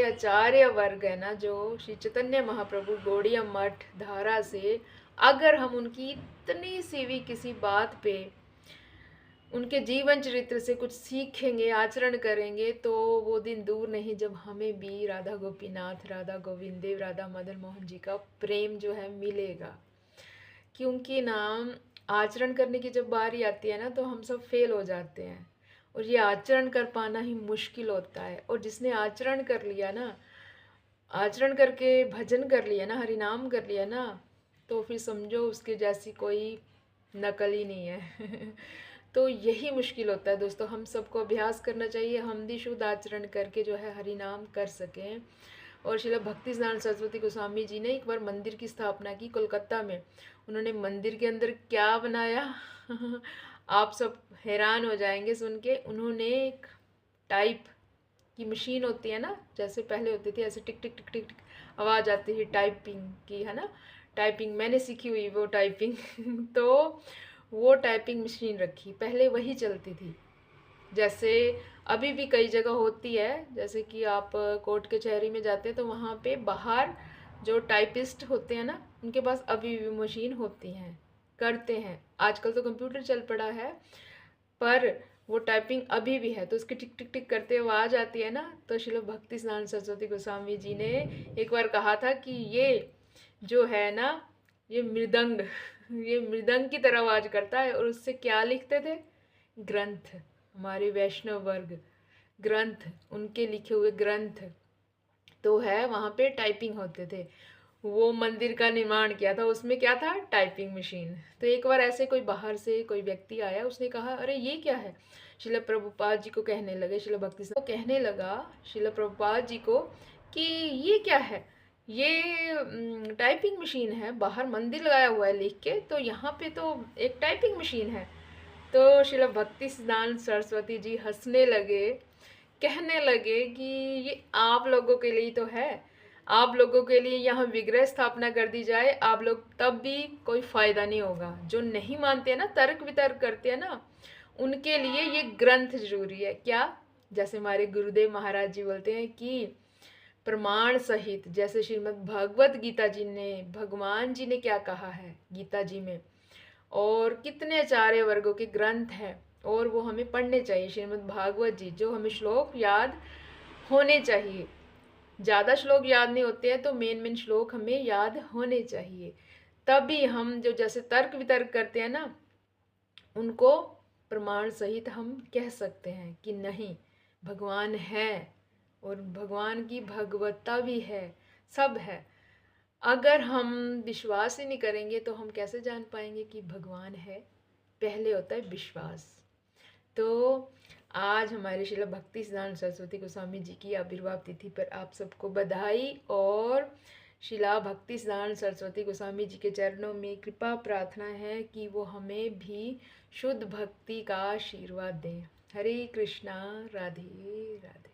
आचार्य वर्ग है ना, जो श्री चैतन्य महाप्रभु गौड़ीय मठ धारा से अगर हम उनकी इतनी सी भी किसी बात पे, उनके जीवन चरित्र से कुछ सीखेंगे, आचरण करेंगे, तो वो दिन दूर नहीं जब हमें भी राधा गोपीनाथ, राधा गोविंद देव, राधा मदन मोहन जी का प्रेम जो है मिलेगा। क्योंकि ना आचरण करने की जब बारी आती है ना, तो हम सब फेल हो जाते हैं, और ये आचरण कर पाना ही मुश्किल होता है। और जिसने आचरण कर लिया ना, आचरण करके भजन कर लिया ना, हरि नाम कर लिया ना, तो फिर समझो उसके जैसी कोई नकल ही नहीं है। तो यही मुश्किल होता है दोस्तों, हम सबको अभ्यास करना चाहिए, हम भी शुद्ध आचरण करके जो है हरि नाम कर सकें। और शिला भक्ति स्नान सरस्वती गोस्वामी जी ने एक बार मंदिर की स्थापना की कोलकाता में। उन्होंने मंदिर के अंदर क्या बनाया आप सब हैरान हो जाएंगे सुन के। उन्होंने एक टाइप की मशीन होती है ना, जैसे पहले होती थी ऐसे टिक टिक टिक टिक टिक आवाज़ आती थी टाइपिंग की, है ना, टाइपिंग मैंने सीखी हुई वो टाइपिंग। तो वो टाइपिंग मशीन रखी, पहले वही चलती थी। जैसे अभी भी कई जगह होती है, जैसे कि आप कोर्ट कचहरी में जाते हैं तो वहाँ पे बाहर जो टाइपिस्ट होते हैं ना, उनके पास अभी भी मशीन होती हैं, करते हैं। आजकल तो कंप्यूटर चल पड़ा है, पर वो टाइपिंग अभी भी है, तो उसकी टिक टिक टिक करते आवाज़ आती है ना। तो श्रील भक्ति स्नान सरस्वती गोस्वामी जी ने एक बार कहा था कि ये जो है ना, ये मृदंग ये मृदंग की तरह आवाज़ करता है। और उससे क्या लिखते थे? ग्रंथ, हमारे वैष्णव वर्ग ग्रंथ, उनके लिखे हुए ग्रंथ तो है, वहाँ पे टाइपिंग होते थे। वो मंदिर का निर्माण किया था, उसमें क्या था? Typing machine. तो एक बार ऐसे कोई बाहर से कोई व्यक्ति आया, उसने कहा अरे ये क्या है? शिला प्रभुपाद जी को कहने लगे, शिला भक्ति से कहने लगा शिला प्रभुपाद जी को कि ये क्या है? ये टाइपिंग मशीन है, बाहर मंदिर लगाया हुआ है लिख के, तो यहाँ पे तो एक टाइपिंग मशीन है। तो शिला भक्ति सिद्धांत सरस्वती जी हंसने लगे, कहने लगे कि ये आप लोगों के लिए तो है, आप लोगों के लिए यहाँ विग्रह स्थापना कर दी जाए, आप लोग तब भी कोई फ़ायदा नहीं होगा। जो नहीं मानते हैं ना, तर्क वितर्क करते हैं ना, उनके लिए ये ग्रंथ जरूरी है। क्या? जैसे हमारे गुरुदेव महाराज जी बोलते हैं कि प्रमाण सहित, जैसे श्रीमद् भगवत गीता जी ने, भगवान जी ने क्या कहा है गीता जी में, और कितने आचार्य वर्गों के ग्रंथ हैं, और वो हमें पढ़ने चाहिए। श्रीमद् भागवत जी, जो हमें श्लोक याद होने चाहिए। ज़्यादा श्लोक याद नहीं होते हैं, तो मेन मेन श्लोक हमें याद होने चाहिए। तभी हम जो जैसे तर्क वितर्क करते हैं ना, उनको प्रमाण सहित हम कह सकते हैं कि नहीं, भगवान है, और भगवान की भगवत्ता भी है, सब है। अगर हम विश्वास ही नहीं करेंगे तो हम कैसे जान पाएंगे कि भगवान है? पहले होता है विश्वास। तो आज हमारे शिला भक्ति सिद्धांत सरस्वती गोस्वामी जी की आविर्भाव तिथि पर आप सबको बधाई, और शिला भक्ति सिद्धांत सरस्वती गोस्वामी जी के चरणों में कृपा प्रार्थना है कि वो हमें भी शुद्ध भक्ति का आशीर्वाद दें। हरे कृष्णा, राधे राधे।